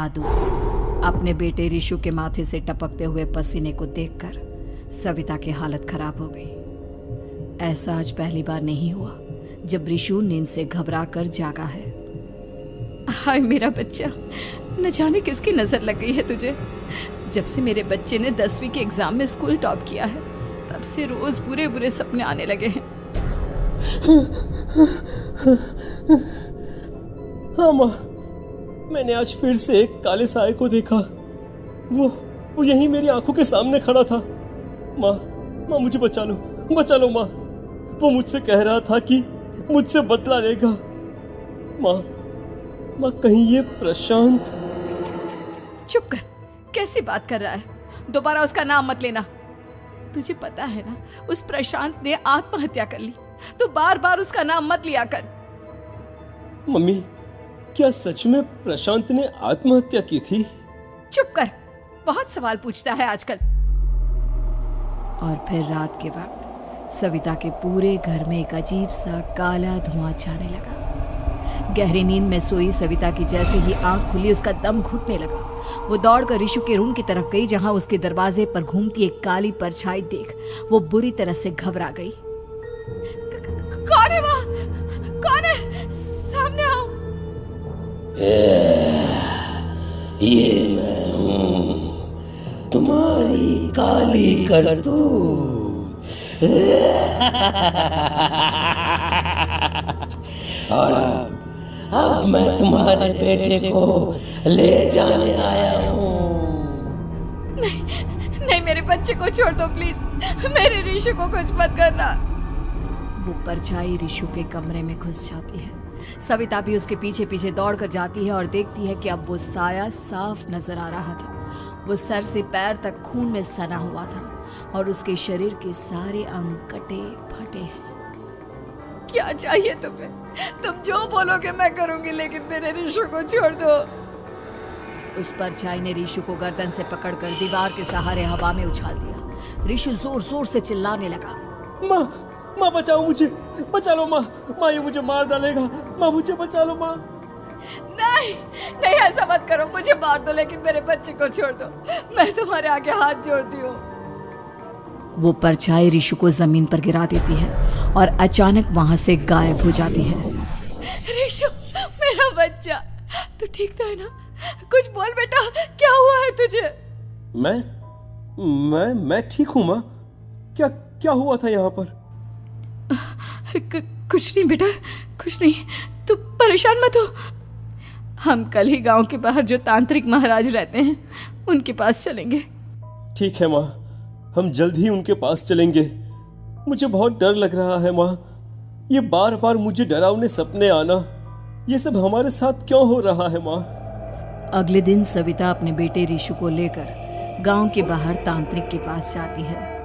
जादू। अपने बेटे ऋषु के माथे से टपकते हुए पसीने को देखकर सविता की हालत खराब हो गई। ऐसा आज पहली बार नहीं हुआ जब ऋषु नींद से घबराकर जागा है। हाय मेरा बच्चा, न जाने किसकी नजर लग गई है तुझे। जब से मेरे बच्चे ने 10वीं के एग्जाम में स्कूल टॉप किया है तब से रोज बुरे बुरे सपने आने लगे हैं। हाँ माँ, मैंने आज फिर से एक काले साए को देखा। वो यहीं मेरी आंखों के सामने खड़ा था। माँ मुझे बचा लो माँ। वो मुझसे कह रहा था कि मुझसे बदला लेगा। माँ कहीं ये प्रशांत। चुप कर, कैसी बात कर रहा है? दोबारा उसका नाम मत लेना। तुझे पता है ना, उस प्रशांत ने आत्महत्या कर ली, तो बार बार उसका नाम मत लिया कर। मम्मी, क्या सच में प्रशांत ने आत्महत्या की थी? चुप कर, बहुत सवाल पूछता है आजकल। और फिर रात के वक्त सविता के पूरे घर में एक अजीब सा काला धुआं छाने लगा। गहरी नींद में सोई सविता की जैसे ही आंख खुली उसका दम घुटने लगा। वो दौड़कर ऋषु के रूम की तरफ गई जहां उसके दरवाजे पर घूमती एक काली परछाई देख वो बुरी तरह से घबरा गई। कौन है वहाँ? कौन है? सामने आओ। ये मैं हूँ, तुम्हारी काली करतूत। और अब मैं तुम्हारे बेटे को ले जाने आया हूँ। नहीं, मेरे बच्चे को छोड़ दो प्लीज। मेरे ऋषु को कुछ मत करना। वो परछाई ऋषु के कमरे में घुस जाती है। सविता भी उसके पीछे पीछे दौड़कर जाती है और देखती है कि अब वो साया साफ नजर आ रहा था। वो सर से पैर तक खून में सना हुआ था और उसके शरीर के सारे अंग कटे फटे हैं। क्या चाहिए तुम्हें? तुम जो बोलोगे मैं करूंगी, लेकिन मेरे ऋषु को छोड़ दो। उस परछाई ने ऋषु को गर्दन से पकड़कर दीवार के सहारे हवा में उछाल दिया। ऋषु जोर जोर से चिल्लाने लगा। माँ बचाओ मुझे, बचा लो माँ। ये मुझे मार डालेगा। माँ मुझे बचा लो माँ। नहीं ऐसा मत करो। मुझे मार दो लेकिन मेरे बच्चे को छोड़ दो। मैं तुम्हारे आगे हाथ जोड़ती हूँ। वो परछाई ऋषु को जमीन पर गिरा देती है और अचानक वहां से गायब हो जाती है। ऋषु, मेरा बच्चा, तू ठीक तो है ना? कुछ बोल बेटा, क्या हुआ है तुझे? मैं ठीक हूँ माँ। क्या हुआ था यहाँ पर? कुछ नहीं बेटा, कुछ नहीं। तू परेशान मत हो। हम कल ही गांव के बाहर जो तांत्रिक महाराज रहते हैं उनके पास चलेंगे। ठीक है माँ, हम जल्द ही उनके पास चलेंगे। मुझे बहुत डर लग रहा है माँ। ये बार बार मुझे डरावने सपने आना, ये सब हमारे साथ क्यों हो रहा है माँ? अगले दिन सविता अपने बेटे ऋषु को लेकर गांव के बाहर तांत्रिक के पास जाती है।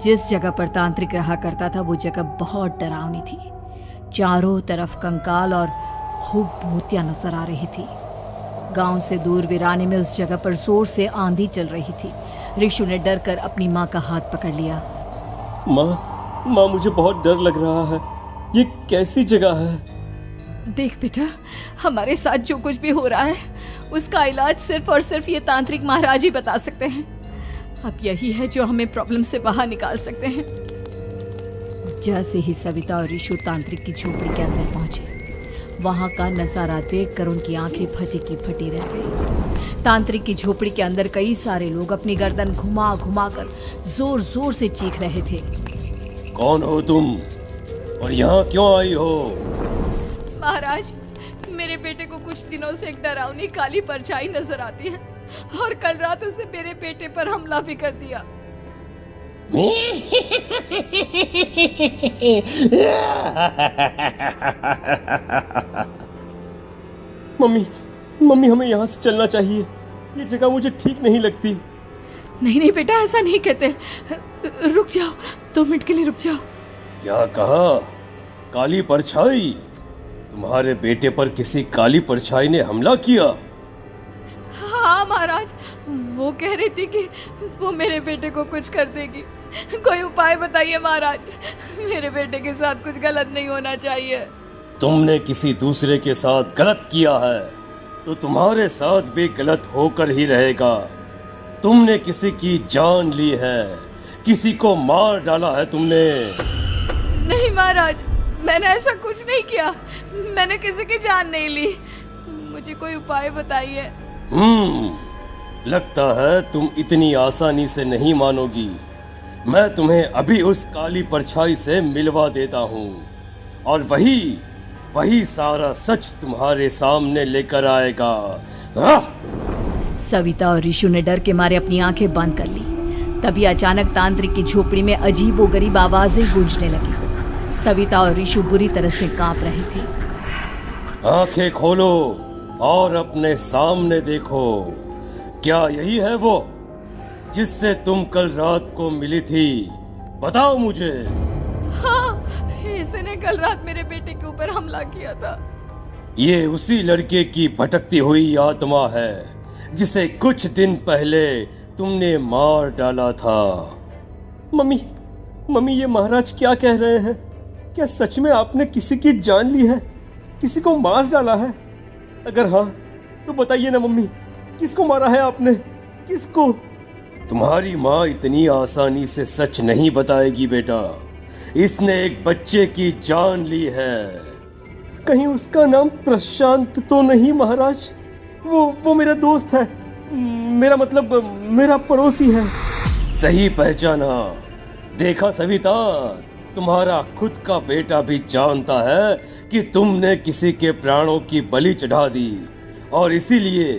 जिस जगह पर तांत्रिक रहा करता था वो जगह बहुत डरावनी थी। चारों तरफ कंकाल और खूब भूतियां नजर आ रही थी। गांव से दूर वीराने में उस जगह पर जोर से आंधी चल रही थी। ऋषु ने डर कर अपनी माँ का हाथ पकड़ लिया। माँ मुझे बहुत डर लग रहा है। ये कैसी जगह है? देख बेटा, हमारे साथ जो कुछ भी हो रहा है उसका इलाज सिर्फ और सिर्फ ये तांत्रिक महाराज ही बता सकते हैं। अब यही है जो हमें प्रॉब्लम से बाहर निकाल सकते हैं। जैसे ही सविता और ऋषु तांत्रिक की झोपड़ी के अंदर पहुंचे, वहां का नजारा देखकर उनकी आंखें फटी की फटी रह गई। तांत्रिक की झोपड़ी के अंदर कई सारे लोग अपनी गर्दन घुमा घुमा कर जोर जोर से चीख रहे थे। कौन हो तुम और यहाँ क्यों आई हो? महाराज, मेरे बेटे को कुछ दिनों से एक डरावनी काली परछाई नजर आती है और कल रात उसने मेरे बेटे पर हमला भी कर दिया। मम्मी हमें यहाँ से चलना चाहिए। ये जगह मुझे ठीक नहीं लगती। नहीं बेटा, ऐसा नहीं कहते। रुक जाओ, 2 मिनट के लिए रुक जाओ। क्या कहा? काली परछाई? तुम्हारे बेटे पर किसी काली परछाई ने हमला किया? हाँ महाराज, वो कह रही थी कि वो मेरे बेटे को कुछ कर देगी। कोई उपाय बताइए महाराज, मेरे बेटे के साथ कुछ गलत नहीं होना चाहिए। तुमने किसी दूसरे के साथ गलत किया है। तो तुम्हारे साथ भी गलत होकर ही रहेगा। तुमने किसी की जान ली है, किसी को मार डाला है तुमने। नहीं महाराज, मैंने ऐसा कुछ नहीं किया। मैंने किसी की जान नहीं ली। मुझे कोई उपाय बताइए। लगता है तुम इतनी आसानी से नहीं मानोगी। मैं तुम्हें अभी उस काली परछाई से मिलवा देता हूँ और वही सारा सच तुम्हारे सामने लेकर आएगा। सविता और ऋषु ने डर के मारे अपनी आंखें बंद कर ली। तभी अचानक तांत्रिक की झोपड़ी में अजीबोगरीब आवाजें गूंजने लगी। सविता और ऋषु बुरी तरह से कांप रहे थे। आंखें खोलो और अपने सामने देखो। क्या यही है वो जिससे तुम कल रात को मिली थी? बताओ मुझे। हाँ, इसने कल रात मेरे बेटे के ऊपर हमला किया था। ये उसी लड़के की भटकती हुई आत्मा है जिसे कुछ दिन पहले तुमने मार डाला था। मम्मी, ये महाराज क्या कह रहे हैं? क्या सच में आपने किसी की जान ली है, किसी को मार डाला है? अगर हाँ तो बताइए ना मम्मी, किसको मारा है आपने? किसको? तुम्हारी माँ इतनी आसानी से सच नहीं बताएगी बेटा। इसने एक बच्चे की जान ली है। कहीं उसका नाम प्रशांत तो नहीं महाराज? वो मेरा दोस्त है, मेरा पड़ोसी है। सही पहचाना। देखा सविता, तुम्हारा खुद का बेटा भी जानता है कि तुमने किसी के प्राणों की बलि चढ़ा दी और इसीलिए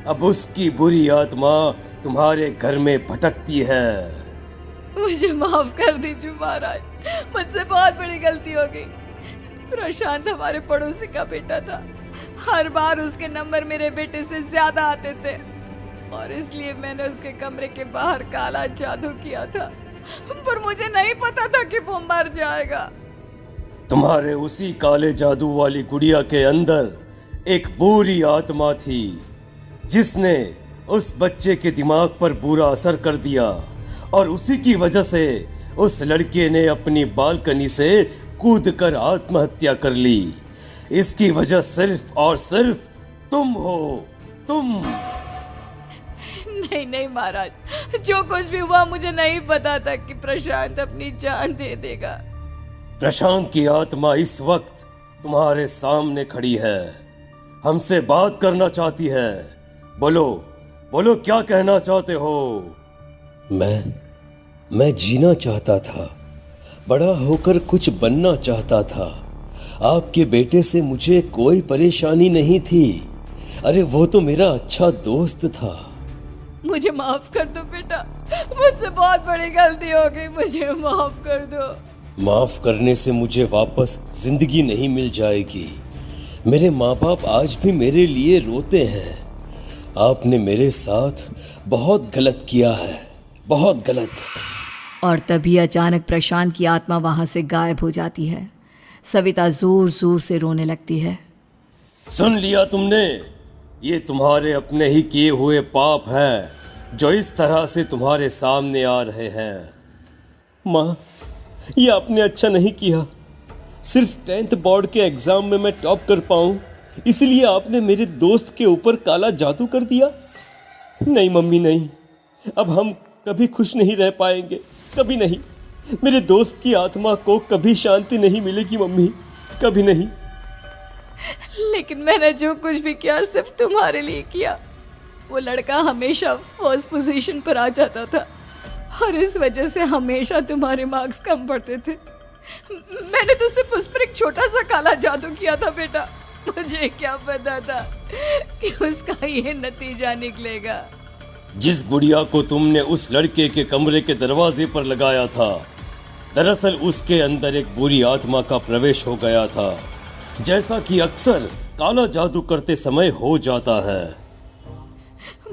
अब उसकी बुरी आत्मा तुम्हारे घर में भटकती है। मुझे माफ कर दीजिए महाराज, मुझसे बहुत बड़ी गलती हो गई। प्रशांत हमारे पड़ोसी का बेटा था। हर बार उसके नंबर मेरे बेटे से ज्यादा आते थे और इसलिए मैंने उसके कमरे के बाहर काला जादू किया था, पर मुझे नहीं पता था कि वो मर जाएगा। तुम्हारे उसी काले जादू वाली गुड़िया के अंदर एक बुरी आत्मा थी जिसने उस बच्चे के दिमाग पर बुरा असर कर दिया और उसी की वजह से उस लड़के ने अपनी बालकनी से कूदकर आत्महत्या कर ली। इसकी वजह सिर्फ और सिर्फ तुम हो, तुम। नहीं महाराज, जो कुछ भी हुआ मुझे नहीं पता था कि प्रशांत अपनी जान दे देगा। प्रशांत की आत्मा इस वक्त तुम्हारे सामने खड़ी है, हमसे बात करना चाहती है। बोलो क्या कहना चाहते हो? मैं जीना चाहता था, बड़ा होकर कुछ बनना चाहता था। आपके बेटे से मुझे कोई परेशानी नहीं थी। अरे वो तो मेरा अच्छा दोस्त था। मुझे माफ कर दो बेटा, मुझसे बहुत बड़ी गलती हो गई, मुझे माफ कर दो। माफ करने से मुझे वापस जिंदगी नहीं मिल जाएगी। मेरे माँ बाप आज भी मेरे लिए रोते हैं। आपने मेरे साथ बहुत गलत किया है, बहुत गलत। और तभी अचानक प्रशांत की आत्मा वहां से गायब हो जाती है। सविता जोर जोर से रोने लगती है। सुन लिया तुमने? ये तुम्हारे अपने ही किए हुए पाप हैं जो इस तरह से तुम्हारे सामने आ रहे हैं। माँ, ये आपने अच्छा नहीं किया। सिर्फ 10th बोर्ड के एग्जाम में मैं टॉप कर पाऊं, इसलिए आपने मेरे दोस्त के ऊपर काला जादू कर दिया। नहीं मम्मी, नहीं, अब हम कभी खुश नहीं रह पाएंगे, कभी नहीं। मेरे दोस्त की आत्मा को कभी शांति नहीं मिलेगी मम्मी, कभी नहीं। लेकिन मैंने जो कुछ भी किया सिर्फ तुम्हारे लिए किया। वो लड़का हमेशा फर्स्ट पोजीशन पर आ जाता था और इस वजह से हमेशा तुम्हारे मार्क्स कम पड़ते थे। मैंने तो सिर्फ उस पर एक छोटा सा काला जादू किया था बेटा। मुझे क्या पता था कि उसका ये नतीजा निकलेगा। जिस गुड़िया को तुमने उस लड़के के कमरे के दरवाजे पर लगाया था, दरअसल उसके अंदर एक बुरी आत्मा का प्रवेश हो गया था, जैसा कि अक्सर काला जादू करते समय हो जाता है।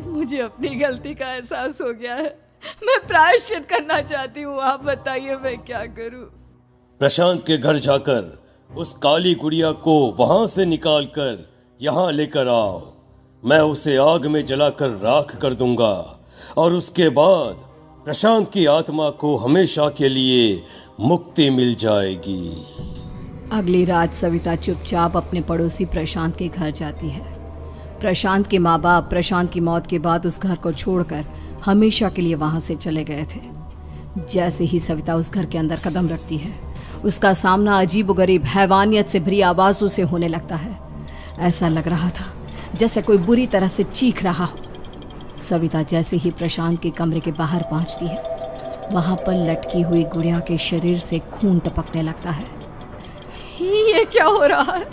मुझे अपनी गलती का एहसास हो गया है। मैं प्रायश्चित करना चाहती हूँ। आप बताइए मैं क्या करूँ? प्रशांत के घर जाकर उस काली गुड़िया को वहां से निकालकर यहाँ लेकर आओ। मैं उसे आग में जलाकर राख कर दूंगा और उसके बाद प्रशांत की आत्मा को हमेशा के लिए मुक्ति मिल जाएगी। अगली रात सविता चुपचाप अपने पड़ोसी प्रशांत के घर जाती है। प्रशांत के माँ बाप प्रशांत की मौत के बाद उस घर को छोड़कर हमेशा के लिए वहां से चले गए थे। जैसे ही सविता उस घर के अंदर कदम रखती है, उसका सामना अजीबोगरीब हैवानियत से भरी आवाजों से होने लगता है। ऐसा लग रहा था जैसे कोई बुरी तरह से चीख रहा हो। सविता जैसे ही प्रशांत के कमरे के बाहर पहुंचती है, वहां पर लटकी हुई गुड़िया के शरीर से खून टपकने लगता है। ये क्या हो रहा है?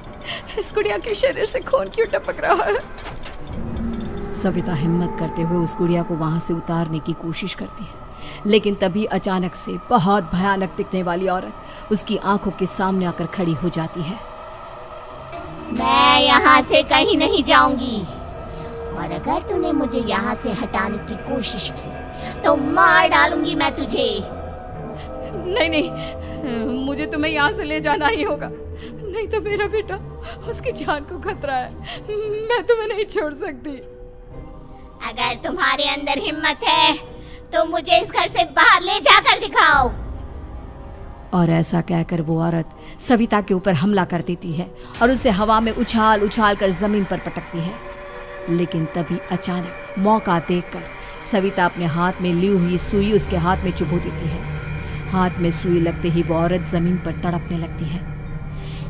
इस गुड़िया के शरीर से खून क्यों टपक रहा है? सविता हिम्मत करते हुए उस गुड़िया को वहां से उतारने की कोशिश करती है, लेकिन तभी अचानक से बहुत भयानक दिखने वाली औरत उसकी आंखों के सामने आकर खड़ी हो जाती है। मैं यहाँ से कहीं नहीं जाऊंगी, और अगर तूने मुझे यहाँ से हटाने की कोशिश की तो मार डालूंगी मैं तुझे। नहीं नहीं, मुझे तुम्हें यहाँ से ले जाना ही होगा, नहीं तो मेरा बेटा, उसकी जान को खतरा है। मैं तुम्हें नहीं छोड़ सकती। अगर तुम्हारे अंदर हिम्मत है तो मुझे इस घर से बाहर ले जाकर दिखाओ। और ऐसा कहकर वो औरत सविता के ऊपर हमला कर देती है और उसे हवा में उछाल उछाल कर जमीन पर पटकती है। लेकिन तभी अचानक मौका देखकर सविता अपने हाथ में ली हुई सुई उसके हाथ में चुभो देती है। हाथ में सुई लगते ही वो औरत जमीन पर तड़पने लगती है।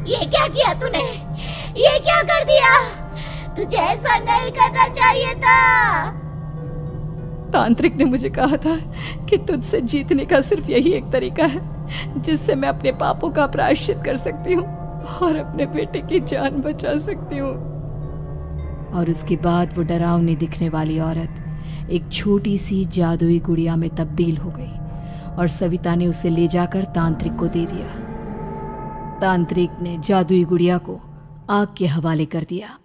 ये क्या किया तूने? ये क्या कर दिया? तुझे ऐसा नहीं करना चाहिए था। तांत्रिक ने मुझे कहा था कि तुझसे जीतने का सिर्फ यही एक तरीका है जिससे मैं अपने पापों का प्रायश्चित कर सकती हूँ और अपने बेटे की जान बचा सकती हूँ। और उसके बाद वो डरावनी दिखने वाली औरत एक छोटी सी जादुई गुड़िया में तब्दील हो गई और सविता ने उसे ले जाकर तांत्रिक को दे दिया। तांत्रिक ने जादुई गुड़िया को आग के हवाले कर दिया।